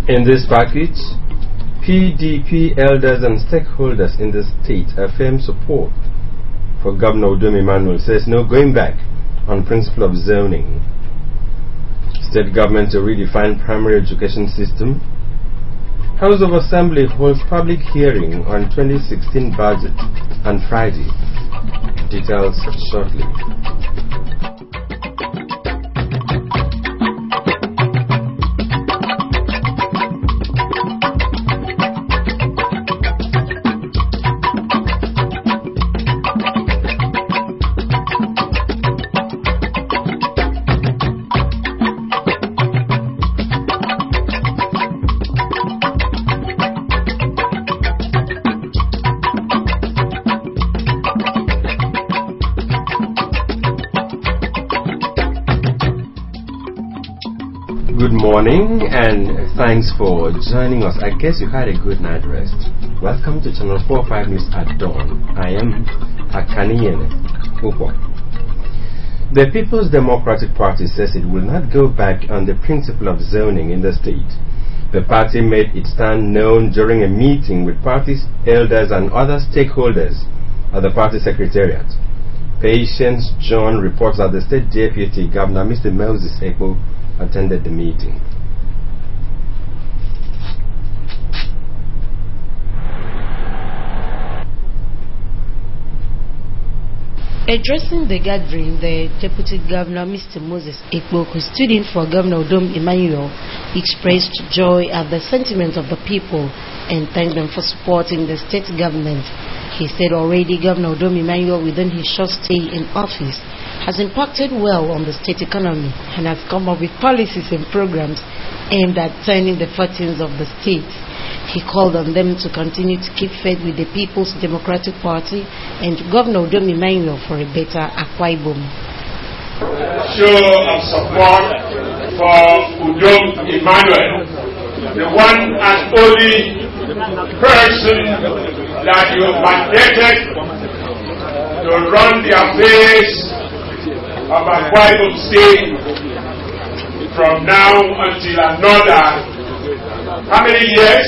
In this package, PDP elders and stakeholders in the state affirm support for Governor Udom Emmanuel, says no going back on principle of zoning. State government to redefine primary education system. House of Assembly holds public hearing on 2016 budget on Friday. Details shortly. Good morning and thanks for joining us. I guess you had a good night rest. Welcome to Channel 45 News at Dawn. I am Akaniyene Upo. The People's Democratic Party says it will not go back on the principle of zoning in the state. The party made its stand known during a meeting with party's elders and other stakeholders at the party secretariat. Patience John reports that the state deputy governor, Mr. Moses Ekpo, attended the meeting. Addressing the gathering, the Deputy Governor, Mr. Moses Ekpo, who stood in for Governor Udom Emmanuel, expressed joy at the sentiment of the people and thanked them for supporting the state government. He said already Governor Udom Emmanuel, within his short stay in office, has impacted well on the state economy and has come up with policies and programs aimed at turning the fortunes of the state. He called on them to continue to keep faith with the People's Democratic Party and Governor Udom Emmanuel for a better Akwa Ibom. Show of support for Udom Emmanuel, the one and only person that you mandated to run the affairs of Akwa Ibom State from now until another. How many years?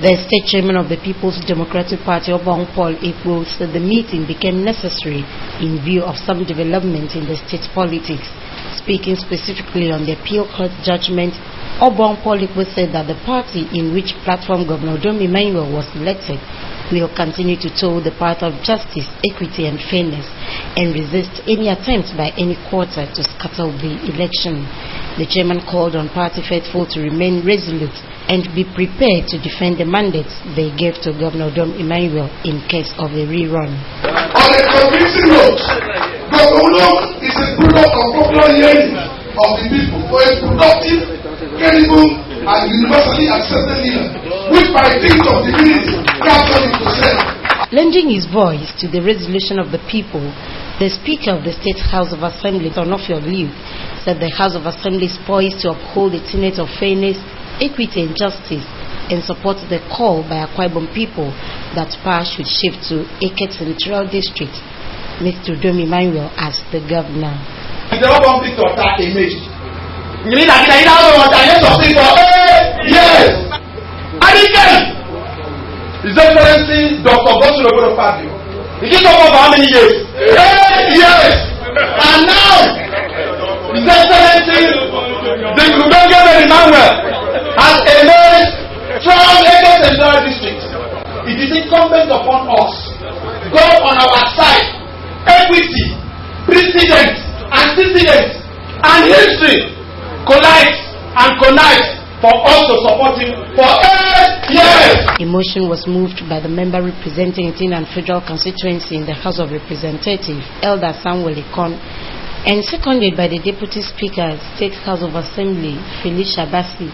The state chairman of the People's Democratic Party, Obong Paul Ekpo, said the meeting became necessary in view of some development in the state politics. Speaking specifically on the appeal court judgment, Obong Paul Ekpo said that the party in which platform Governor Udom Emmanuel was elected will continue to toe the path of justice, equity and fairness and resist any attempt by any quarter to scuttle the election. The chairman called on party faithful to remain resolute and be prepared to defend the mandates they gave to Governor Udom Emmanuel in case of a rerun. On a convincing note, Governor Udom is a product of popular yearning of the people for a productive, credible and universally accepted leader, which by dint of divinity captured him to serve. Lending his voice to the resolution of the people, the Speaker of the State House of Assembly, Onofio Liu, said the House of Assembly is poised to uphold the tenets of fairness, equity and justice and support the call by Akwa Ibom people that power should shift to Eke Central District. Mr. Udom Emmanuel as the governor. You mean that you don't want to people? Yes! And again! His Excellency Dr. Godswill Akpabio. He did talk for how many years? 8 years! And now, His Excellency the Udom Emmanuel has emerged from Eke Central District. It is incumbent upon us, God on our side, equity, precedent, antecedent, and history collide and connive for us to support him for 8 years. Emotion was moved by the member representing Itinan Federal Constituency in the House of Representatives, Elder Samuel Ikon, and seconded by the Deputy Speaker, State House of Assembly, Felicia Bassi,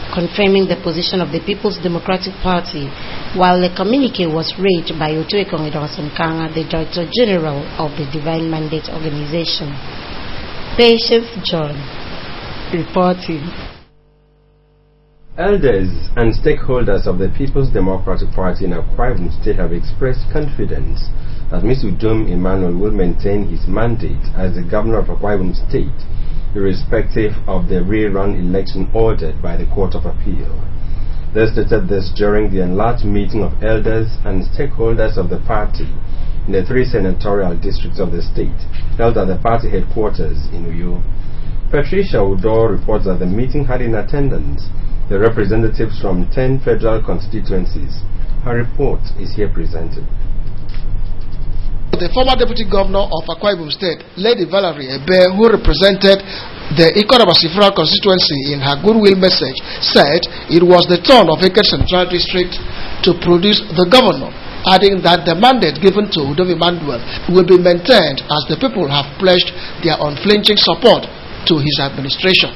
confirming the position of the People's Democratic Party, while the communique was read by Otuekong Idawasankanga, the Director General of the Divine Mandate Organization. Patience John reporting. Elders and stakeholders of the People's Democratic Party in Akwa Ibom State have expressed confidence that Mr. Udom Emmanuel will maintain his mandate as the governor of Akwa Ibom State irrespective of the rerun election ordered by the Court of Appeal. They stated this during the enlarged meeting of elders and stakeholders of the party in the 3 senatorial districts of the state, held at the party headquarters in Uyo. Patricia Udo reports that the meeting had in attendance the representatives from 10 federal constituencies. Her report is here presented. The former deputy governor of Akwa Ibom State, Lady Valerie Ebe, who represented the Ikorabasifra constituency in her goodwill message, said it was the turn of Eket Central District to produce the governor, adding that the mandate given to Udom Emmanuel will be maintained as the people have pledged their unflinching support to his administration.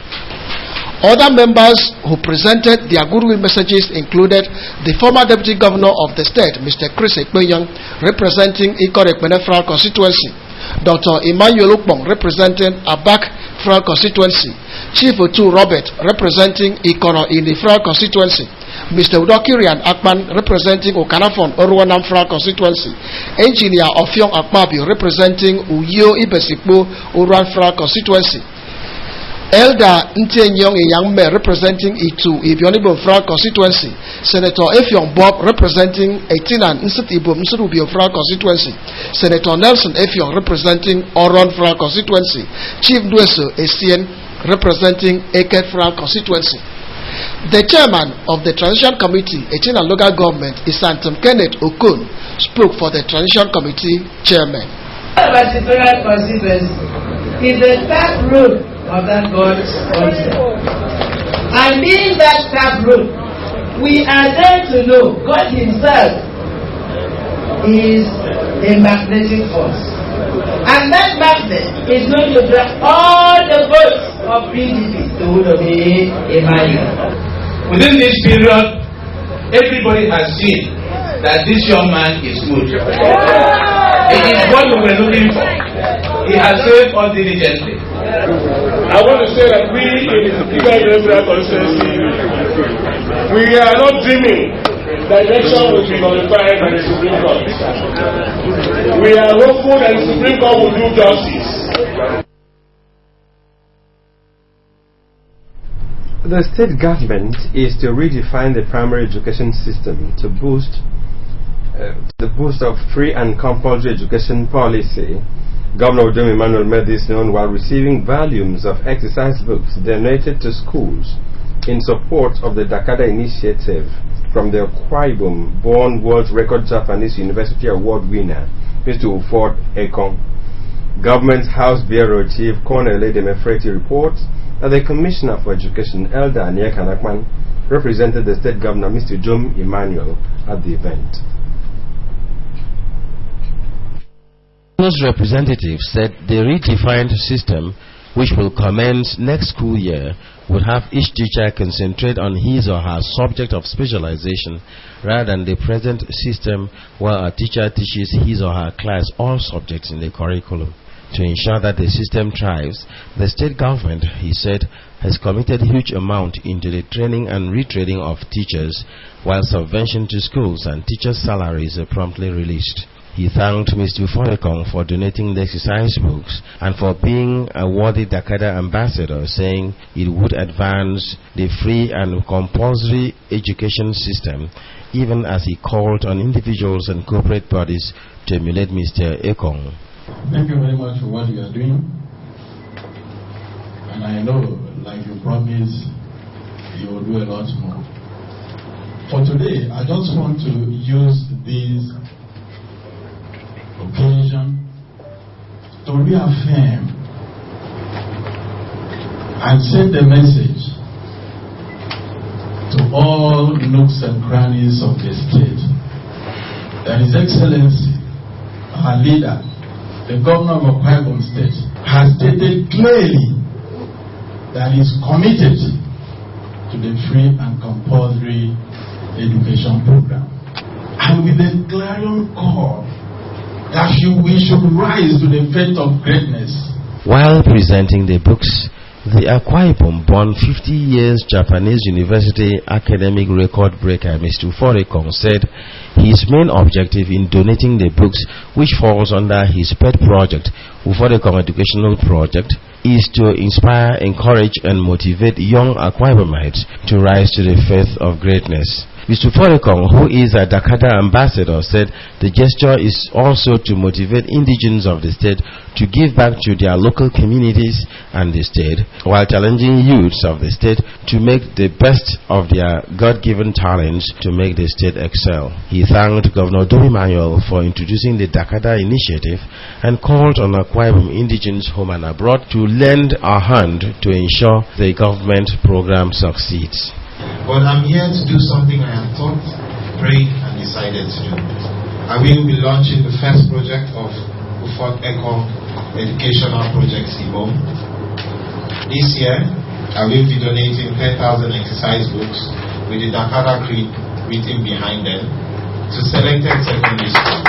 Other members who presented their goodwill messages included the former deputy governor of the state, Mr. Chris Ekpenyang, representing Ikore Ekpenefral constituency, Dr. Emmanuel Ukpong, representing Abak Fral constituency, Chief Otu Robert, representing Ikoro Inifral constituency, Mr. Udokirian Akman, representing Okanafon Oruanam Fral constituency, Engineer Ofyong Akmabio, representing Uyo Ibesipo Uruan Fral constituency, Elder Ntenyong Yangme, representing Itu Ibionibom Fral constituency, Senator Efyong Bob, representing Etinan Insut Ibom Nsutubio Fral constituency, Senator Nelson Efyong, representing Oron Fral constituency, Chief Dweso Esien, representing Eket Fral constituency. The chairman of the Transition Committee, Etinan Local Government, Isantum Kenneth Okun, spoke for the Transition Committee chairman. Federal constituency is a tap root of that God's concept. And being that tap root, we are there to know God Himself is a magnetic force. And that magnet is going to drag all the votes of PDP to Udom Emmanuel. Within this period, everybody has seen that this young man is good. It is what we were looking for. He has served us diligently. I want to say that we in the Federal constituency, we are not dreaming that election will be nullified by the Supreme Court. We are hopeful that the Supreme Court will do justice. The state government is to redefine the primary education system to boost the boost of free and compulsory education policy. Governor Udom Emmanuel made this known while receiving volumes of exercise books donated to schools in support of the Dakada initiative from the Akwa Ibom-born World Record Japanese University Award winner, Mr. Uford Ekong. Government House Bureau Chief Colonel Edemefreti reports that the Commissioner for Education, Elder Anieka Nakman, represented the State Governor, Mr. Udom Emmanuel, at the event. Those representatives said the redefined system, which will commence next school year, would have each teacher concentrate on his or her subject of specialization rather than the present system where a teacher teaches his or her class all subjects in the curriculum. To ensure that the system thrives, the state government, he said, has committed huge amount into the training and retraining of teachers, while subvention to schools and teachers' salaries are promptly released. He thanked Mr. Forekong for donating the exercise books and for being a worthy Dakada ambassador, saying it would advance the free and compulsory education system, even as he called on individuals and corporate bodies to emulate Mr. Ekong. Thank you very much for what you are doing. And I know, like you promised, you will do a lot more. For today, I just want to use this occasion to reaffirm and send a message to all nooks and crannies of the state that His Excellency, our leader, the Governor of Akwa Ibom State, has stated clearly that he is committed to the free and compulsory education program, and with the clarion call that we should rise to the fate of greatness. While presenting the books, The Akwa Ibom-born 50 years Japanese university academic record breaker Mr. Uforekong said his main objective in donating the books which falls under his pet project, Uforekong Educational Project, is to inspire, encourage and motivate young Akwa Ibomites to rise to the faith of greatness. Mr. Uforekong, who is a Dakada ambassador, said the gesture is also to motivate indigenes of the state to give back to their local communities and the state, while challenging youths of the state to make the best of their God-given talents to make the state excel. He thanked Governor Dom Emmanuel for introducing the Dakada initiative and called on Akwa Ibom indigenes home and abroad to lend a hand to ensure the government program succeeds. But I'm here to do something I have thought, prayed, and decided to do. I will be launching the first project of Uforekong Educational Project Ibom. This year, I will be donating 10,000 exercise books with the Dakada Creed written behind them to selected secondary schools.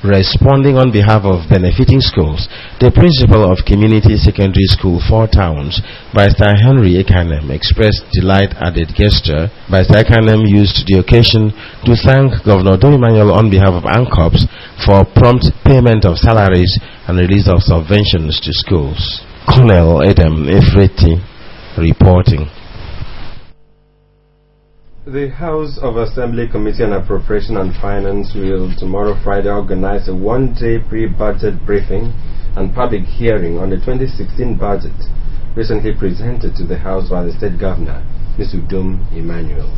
Responding on behalf of benefiting schools, the principal of Community Secondary School 4 Towns, Barrister Henry Ekanem, expressed delight at the gesture. Barrister Ekanem used the occasion to thank Governor Dom Emmanuel on behalf of ANCOPS for prompt payment of salaries and release of subventions to schools. Colonel Adam Efreti reporting. The House of Assembly Committee on Appropriation and Finance will tomorrow Friday organize a one-day pre-budget briefing and public hearing on the 2016 budget recently presented to the House by the State Governor, Mr. Dom Emmanuel.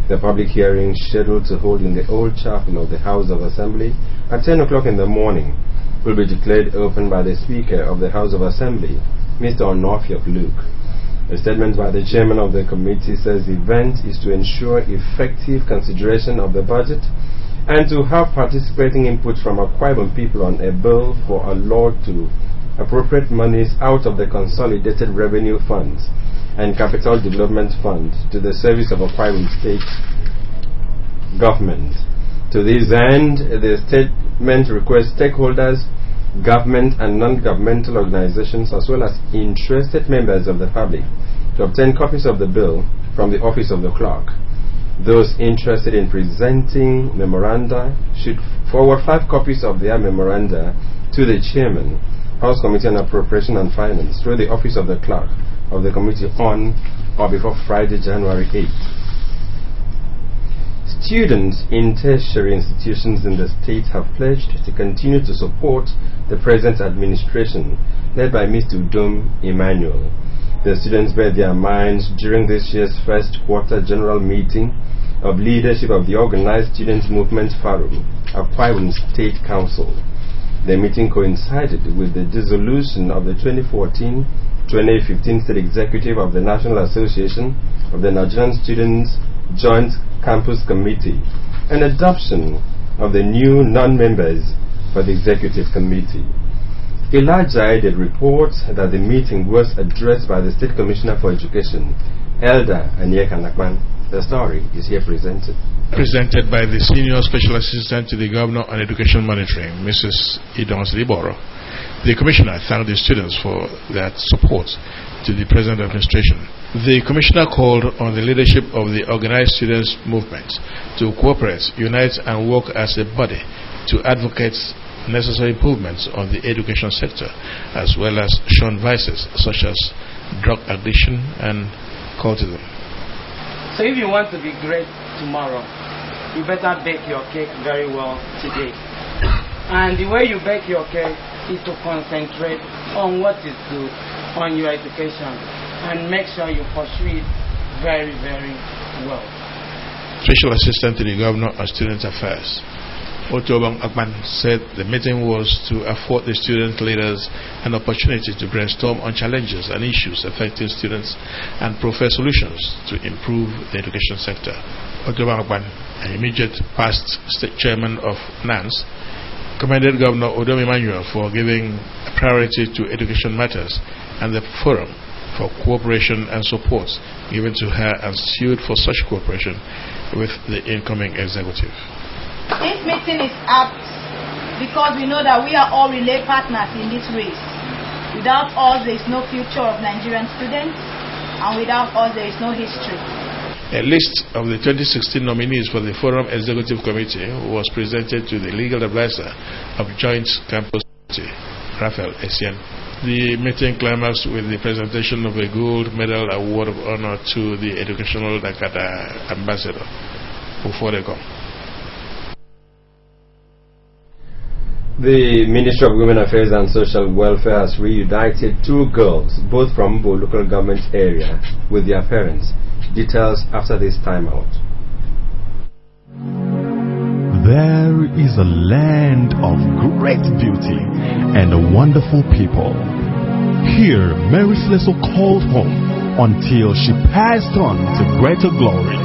The public hearing, scheduled to hold in the Old Chapel of the House of Assembly at 10 o'clock in the morning, will be declared open by the Speaker of the House of Assembly, Mr. Onofiok Luke. A statement by the chairman of the committee says the event is to ensure effective consideration of the budget and to have participating input from Akwa Ibom people on a bill for a law to appropriate monies out of the Consolidated Revenue Funds and Capital Development Fund to the service of Akwa Ibom State government. To this end, the statement requests stakeholders, government and non-governmental organizations, as well as interested members of the public, to obtain copies of the bill from the office of the clerk. Those interested in presenting memoranda should forward 5 copies of their memoranda to the chairman, House Committee on Appropriation and Finance, through the office of the clerk of the committee on or before Friday, January 8th. Students in tertiary institutions in the state have pledged to continue to support the present administration led by Mr. Dom Emmanuel. The students made their minds during this year's first quarter general meeting of leadership of the Organized Students Movement Forum, Akwa Ibom State Council. The meeting coincided with the dissolution of the 2014-2015 State Executive of the National Association of the Nigerian Students Joint Campus Committee and adoption of the new non-members for the Executive Committee. Elijah Aided reports that the meeting was addressed by the State Commissioner for Education, Elder Anyeka Nakman. The story is here presented. Presented by the Senior Special Assistant to the Governor on Education Monitoring, Mrs. Idons Liboro. The Commissioner thanked the students for their support to the present administration. The Commissioner called on the leadership of the Organized Students Movement to cooperate, unite and work as a body to advocate necessary improvements on the education sector, as well as shun vices such as drug addiction and cultism. So if you want to be great tomorrow, you better bake your cake very well today. And the way you bake your cake is to concentrate on what is good, on your education, and make sure you pursue it very, very well. Special Assistant to the Governor on Student Affairs, Otobang Akman, said the meeting was to afford the student leaders an opportunity to brainstorm on challenges and issues affecting students and proffer solutions to improve the education sector. Otobang Akman, an immediate past state chairman of NANS, commended Governor Dom Emmanuel for giving priority to education matters and the forum for cooperation and support given to her, and sued for such cooperation with the incoming executive. This meeting is apt because we know that we are all relay partners in this race. Without us, there is no future of Nigerian students, and without us, there is no history. A list of the 2016 nominees for the Forum Executive Committee was presented to the legal advisor of Joint Campus Committee, Raphael Essien. The meeting climaxed with the presentation of a gold medal award of honor to the Educational Dakata ambassador, Uforekom. The Ministry of Women Affairs and Social Welfare has reunited two girls, both from Mbo local government area, with their parents. Details after this timeout. There is a land of great beauty and wonderful people. Here, Mary Slessor called home until she passed on to greater glory.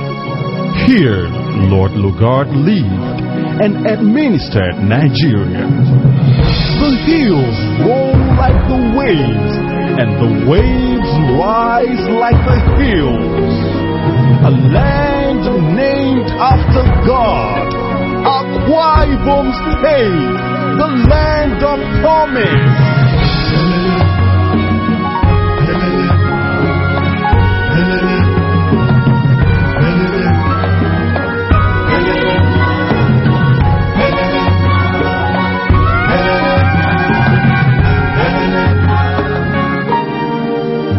Here, Lord Lugard lived and administered Nigeria. The hills roll like the waves, and the waves rise like the hills. A land named after God, Akwa Ibom State, the land of promise.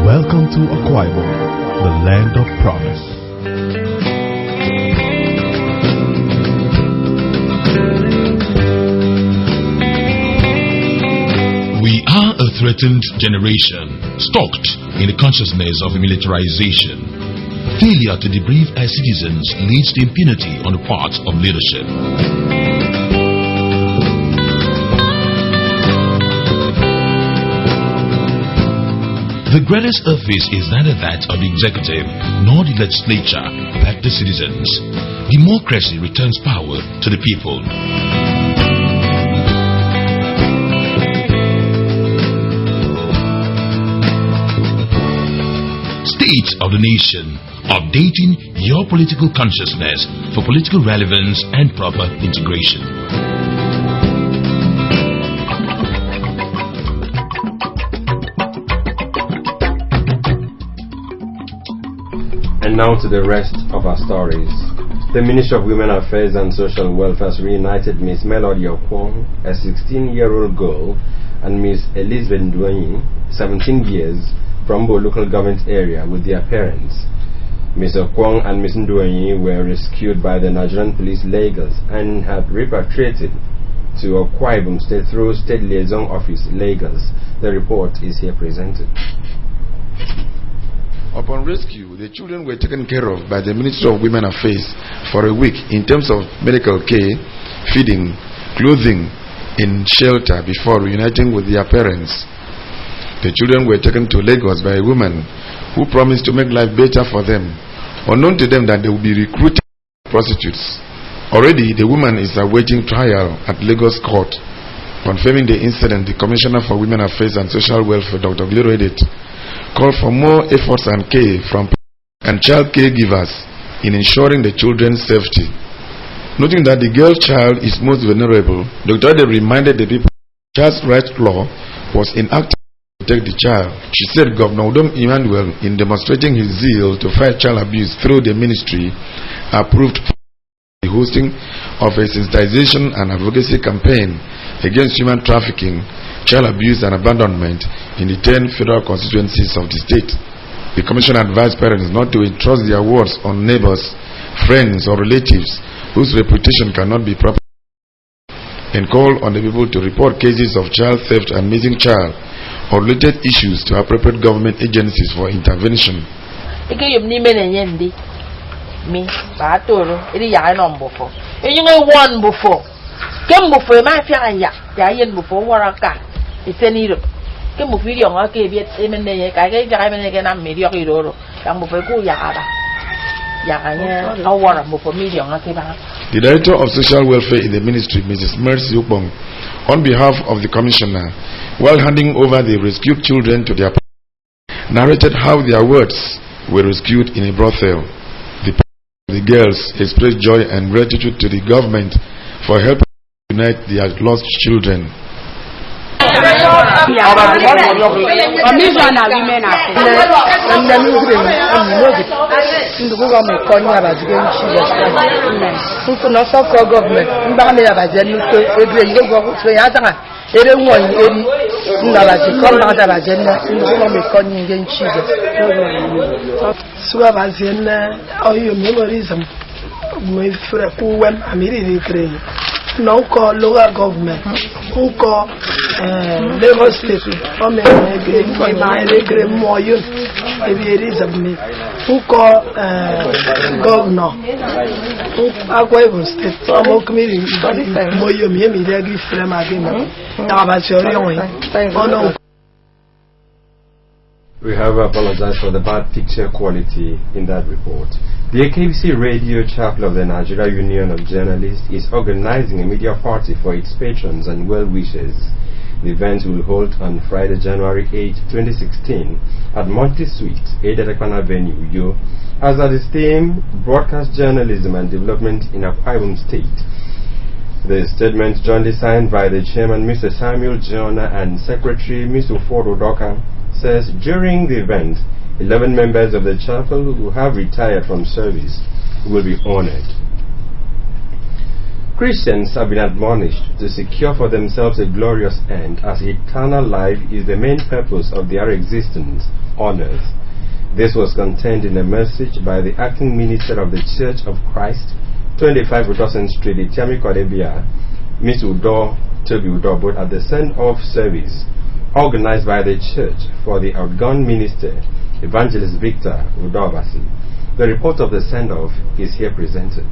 Welcome to Akwa Ibom, the land of promise. We are a threatened generation, stalked in the consciousness of militarization. Failure to debrief our citizens leads to impunity on the part of leadership. The greatest office is neither that of the executive nor the legislature, but the citizens. Democracy returns power to the people. State of the nation, updating your political consciousness for political relevance and proper integration. And now to the rest of our stories. The Ministry of Women Affairs and Social Welfare has reunited Miss Melody Okwong, a 16-year-old girl, and Miss Elizabeth Nduanyi, 17 years, from Mbo local government area with their parents. Ms. Okwong and Ms. Nduanyi were rescued by the Nigerian Police Lagos and had repatriated to Akwa Ibom State through State Liaison Office, Lagos. The report is here presented. Upon rescue, the children were taken care of by the Ministry of Women Affairs for a week in terms of medical care, feeding, clothing, and shelter before reuniting with their parents. The children were taken to Lagos by a woman who promised to make life better for them, unknown to them that they would be recruited prostitutes. Already, the woman is awaiting trial at Lagos Court. Confirming the incident, the Commissioner for Women Affairs and Social Welfare, Dr. Gliro Edet, called for more efforts and care from and child caregivers in ensuring the children's safety. Noting that the girl child is most vulnerable, Dr. Edet reminded the people that child's rights law was enacted to protect the child. She said Governor Udom Emmanuel, in demonstrating his zeal to fight child abuse through the ministry, approved the hosting of a sensitization and advocacy campaign against human trafficking, child abuse and abandonment in the 10 federal constituencies of the state. The Commission advised parents not to entrust their words on neighbors, friends or relatives whose reputation cannot be properly, and called on the people to report cases of child theft and missing child or related issues to appropriate government agencies for intervention. The Director of Social Welfare in the Ministry, Mrs. Mercy Ukbong, on behalf of the Commissioner, while handing over the rescued children to their parents, narrated how their words were rescued in a brothel. The girls expressed joy and gratitude to the government for helping unite their lost children. non call local government, who call Lagos State, who call governor, Akwa Ibom State, We have apologized for the bad picture quality in that report. The AKBC Radio Chapel of the Nigeria Union of Journalists is organizing a media party for its patrons and well-wishers. The event will hold on Friday, January 8, 2016 at Monty Suite, Edetekwana Venue, Uyo, as at its theme, Broadcast Journalism and Development in Akwa Ibom State. The statement jointly signed by the chairman, Mr. Samuel Jonah, and secretary, Mr. Ford Odoka, says during the event, 11 members of the chapel who have retired from service will be honored. Christians have been admonished to secure for themselves a glorious end, as eternal life is the main purpose of their existence on earth. This was contained in a message by the acting minister of the Church of Christ, 25 Rodosen Street, Itiami Kodebia, Ms. Udo Toby Udobot, at the send-off service organized by the church for the outgone minister, Evangelist Victor Udobasi. The report of the send-off is here presented.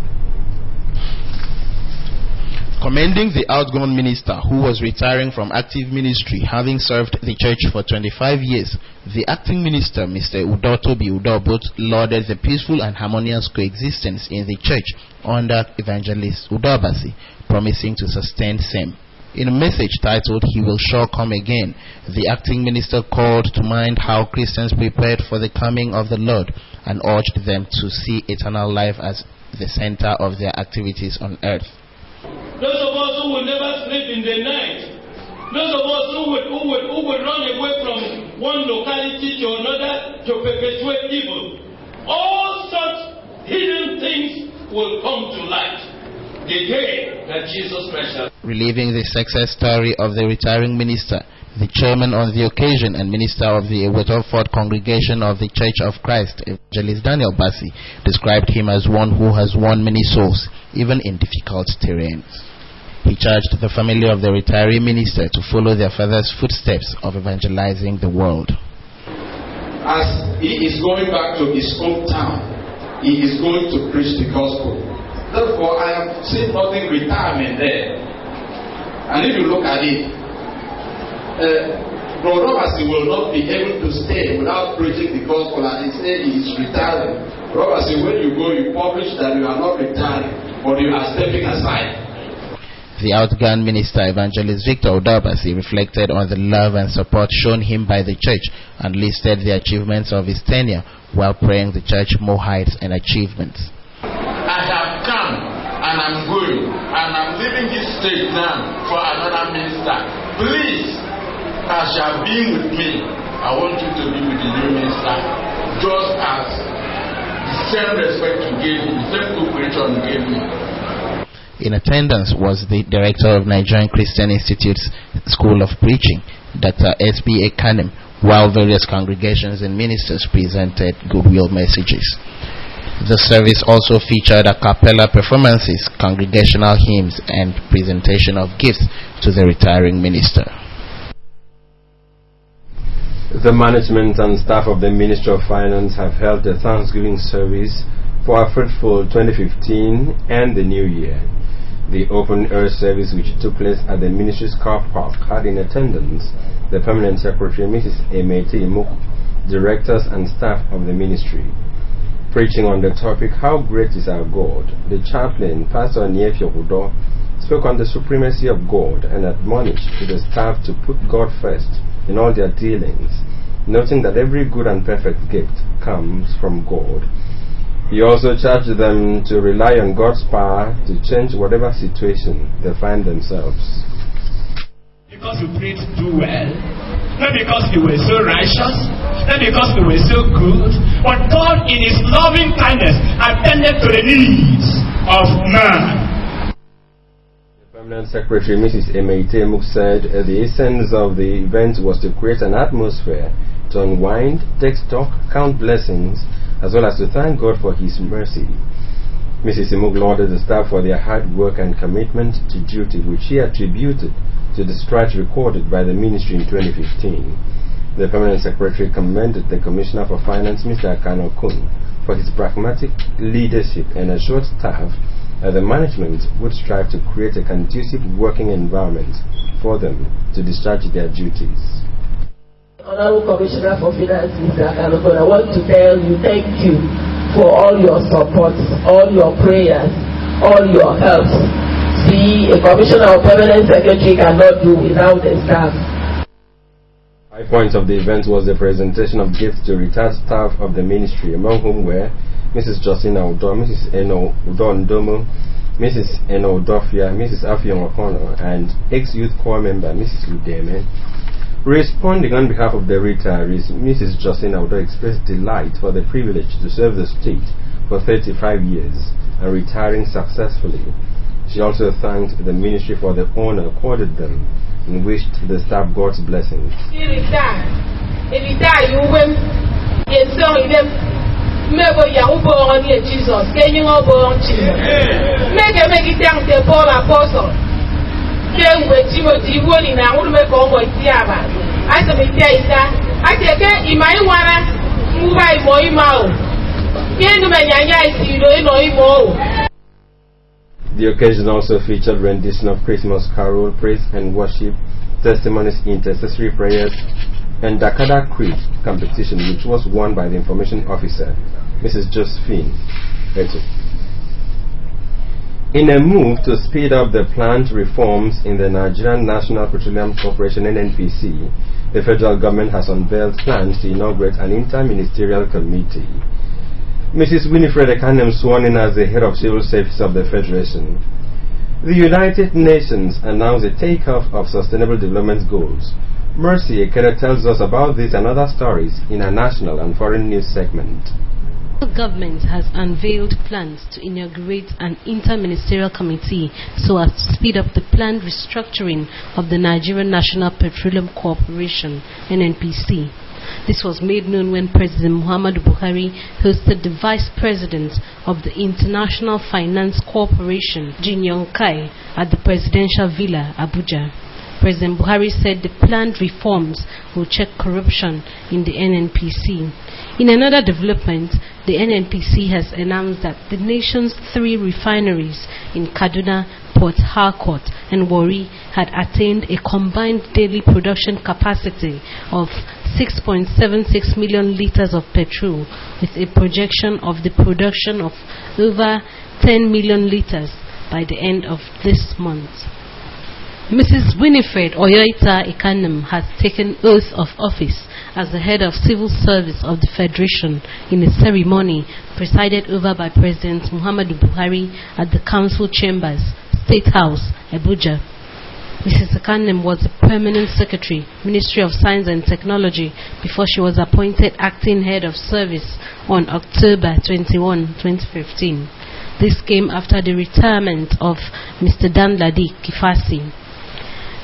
Commending the outgone minister who was retiring from active ministry, having served the church for 25 years, the acting minister, Mr. Udotobi Udobot, lauded the peaceful and harmonious coexistence in the church under Evangelist Udobasi, promising to sustain same. In a message titled, "He Will Sure Come Again," the acting minister called to mind how Christians prepared for the coming of the Lord and urged them to see eternal life as the center of their activities on earth. Those of us who will never sleep in the night, those of us who would run away from one locality to another to perpetuate evil, all such hidden things will come to light the day that Jesus Christ shall. Reliving the success story of the retiring minister, the chairman on the occasion and minister of the Waterford congregation of the Church of Christ, Evangelist Daniel Bassi, described him as one who has won many souls, even in difficult terrains. He charged the family of the retiree minister to follow their father's footsteps of evangelizing the world. As he is going back to his hometown, he is going to preach the gospel. Therefore, I have seen nothing retirement there. And if you look at it, Brother Robasi will not be able to stay without preaching the gospel, and he said he is retiring. Robasi, when you go, you publish that you are not retiring, but you are stepping aside. The outgone minister, Evangelist Victor Udobasi, reflected on the love and support shown him by the church and listed the achievements of his tenure while praying the church more heights and achievements. I have come and I'm going and I'm leaving this state now for another minister. Please, as you have been with me, I want you to be with the new minister, just as the same respect you gave me, the same cooperation you gave me. In attendance was the director of Nigerian Christian Institute's School of Preaching, Dr. S.B. Ekanem, while various congregations and ministers presented goodwill messages. The service also featured a cappella performances, congregational hymns, and presentation of gifts to the retiring minister. The management and staff of the Ministry of Finance have held a Thanksgiving service for a fruitful 2015 and the new year. The open-air service, which took place at the ministry's car park, had in attendance the Permanent Secretary, Mrs. Emete Imok, directors and staff of the ministry. Preaching on the topic, "How Great is Our God," the chaplain, Pastor Niefio Udo, spoke on the supremacy of God and admonished the staff to put God first in all their dealings, noting that every good and perfect gift comes from God. He also charged them to rely on God's power to change whatever situation they find themselves. If because we prayed to do well, not because we were so righteous, not because we were so good, but God in His loving kindness attended to the needs of man. Permanent Secretary Mrs. Emeite Muk said the essence of the event was to create an atmosphere to unwind, take stock, count blessings, as well as to thank God for His mercy. Mrs. Imuk lauded the staff for their hard work and commitment to duty, which she attributed to the strides recorded by the ministry in 2015. The Permanent Secretary commended the Commissioner for Finance, Mr. Akano Kun, for his pragmatic leadership and assured staff that the management would strive to create a conducive working environment for them to discharge their duties. Honorable Commissioner for Finance, Mr. Akano Kun, I want to tell you thank you for all your support, all your prayers, all your help. See, a Commissioner or Permanent Secretary cannot do without the staff. High points of the event was the presentation of gifts to retired staff of the ministry, among whom were Mrs. Justina Udo, Mrs. Eno Udondomo, Mrs. Eno Udofia, Mrs. Afion O'Connor, and ex-youth corps member Mrs. Udeme. Responding on behalf of the retirees, Mrs. Justina Udo expressed delight for the privilege to serve the state for 35 years and retiring successfully. She also thanked the ministry for the honor accorded them and wished the staff God's blessings. The occasion also featured rendition of Christmas carol, praise and worship, testimonies, intercessory prayers, and Dakada Creed competition, which was won by the information officer, Mrs. Josephine Eto. In a move to speed up the planned reforms in the Nigerian National Petroleum Corporation (NNPC), the federal government has unveiled plans to inaugurate an interministerial committee. Mrs. Winifred Ekanem sworn in as the head of civil service of the Federation. The United Nations announced the takeoff of Sustainable Development Goals. Mercy Ekere tells us about this and other stories in our national and foreign news segment. The government has unveiled plans to inaugurate an interministerial committee so as to speed up the planned restructuring of the Nigerian National Petroleum Corporation (NNPC). This was made known when President Muhammadu Buhari hosted the Vice President of the International Finance Corporation, Jin Yong Kai, at the Presidential Villa, Abuja. President Buhari said the planned reforms will check corruption in the NNPC. In another development, the NNPC has announced that the nation's 3 refineries in Kaduna, Port Harcourt and Warri had attained a combined daily production capacity of 6.76 million liters of petrol, with a projection of the production of over 10 million liters by the end of this month. Mrs. Winifred Oyoita Ekanem has taken oath of office as the head of civil service of the Federation in a ceremony presided over by President Muhammadu Buhari at the Council Chambers, State House, Abuja. Mrs. Ekanem was the Permanent Secretary, Ministry of Science and Technology, before she was appointed Acting Head of Service on October 21, 2015. This came after the retirement of Mr. Danladi Kifasi.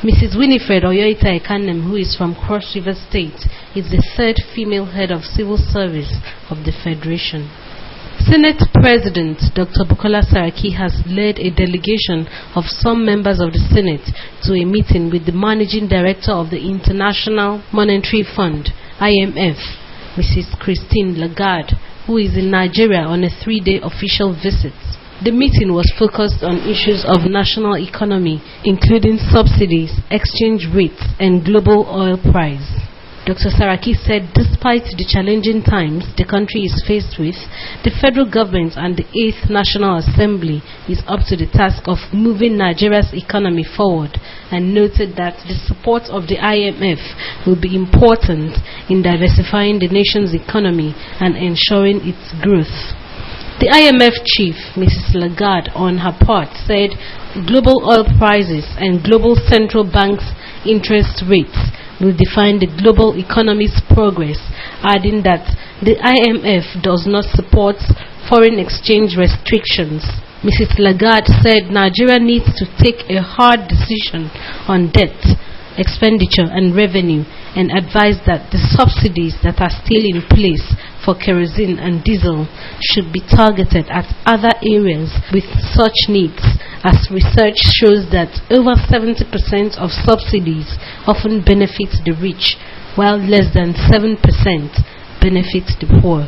Mrs. Winifred Oyoita Ekanem, who is from Cross River State, is the 3rd female head of civil service of the Federation. Senate President Dr. Bukola Saraki has led a delegation of some members of the Senate to a meeting with the Managing Director of the International Monetary Fund, IMF, Mrs. Christine Lagarde, who is in Nigeria on a 3-day official visit. The meeting was focused on issues of national economy, including subsidies, exchange rates, and global oil price. Dr. Saraki said despite the challenging times the country is faced with, the federal government and the 8th National Assembly is up to the task of moving Nigeria's economy forward, and noted that the support of the IMF will be important in diversifying the nation's economy and ensuring its growth. The IMF chief, Mrs. Lagarde, on her part, said global oil prices and global central banks' interest rates will define the global economy's progress, adding that the IMF does not support foreign exchange restrictions. Mrs. Lagarde said Nigeria needs to take a hard decision on debt, expenditure and revenue, and advised that the subsidies that are still in place for kerosene and diesel should be targeted at other areas with such needs, as research shows that over 70% of subsidies often benefit the rich, while less than 7% benefit the poor.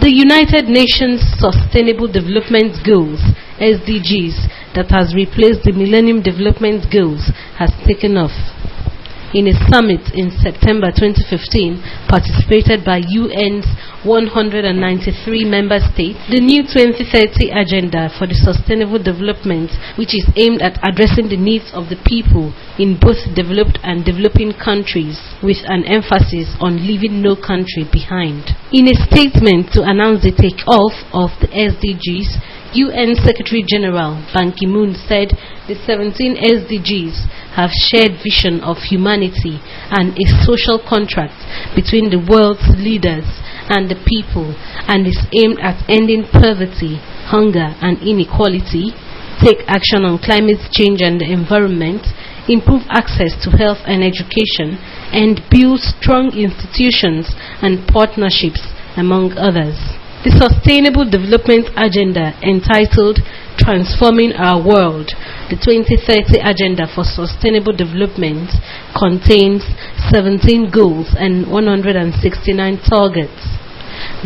The United Nations Sustainable Development Goals, SDGs, that has replaced the Millennium Development Goals, has taken off. In a summit in September 2015, participated by UN's 193 member states, the new 2030 Agenda for the Sustainable Development, which is aimed at addressing the needs of the people in both developed and developing countries, with an emphasis on leaving no country behind. In a statement to announce the take-off of the SDGs, UN Secretary General Ban Ki-moon said the 17 SDGs have shared vision of humanity and a social contract between the world's leaders and the people, and is aimed at ending poverty, hunger and inequality, take action on climate change and the environment, improve access to health and education, and build strong institutions and partnerships, among others. The Sustainable Development Agenda, entitled Transforming Our World, the 2030 Agenda for Sustainable Development, contains 17 goals and 169 targets.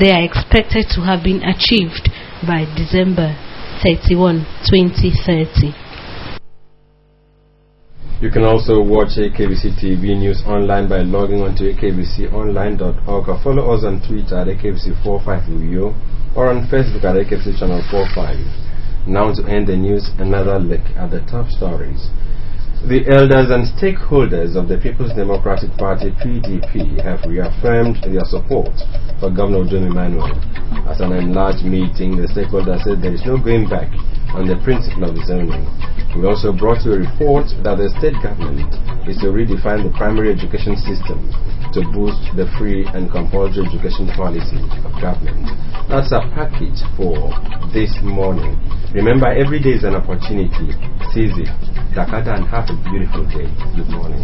They are expected to have been achieved by December 31, 2030. You can also watch AKBC TV News online by logging on to akbconline.org, or follow us on Twitter at AKBC45UYO or on Facebook at AKBC Channel 45. Now to end the news, another look at the top stories. The elders and stakeholders of the People's Democratic Party (PDP) have reaffirmed their support for Governor John Emmanuel. At an enlarged meeting, the stakeholders said there is no going back on the principle of zoning. We also brought you a report that the state government is to redefine the primary education system to boost the free and compulsory education policy of government. That's a package for this morning. Remember, every day is an opportunity. Seize it. Dakata, and have a beautiful day. Good morning.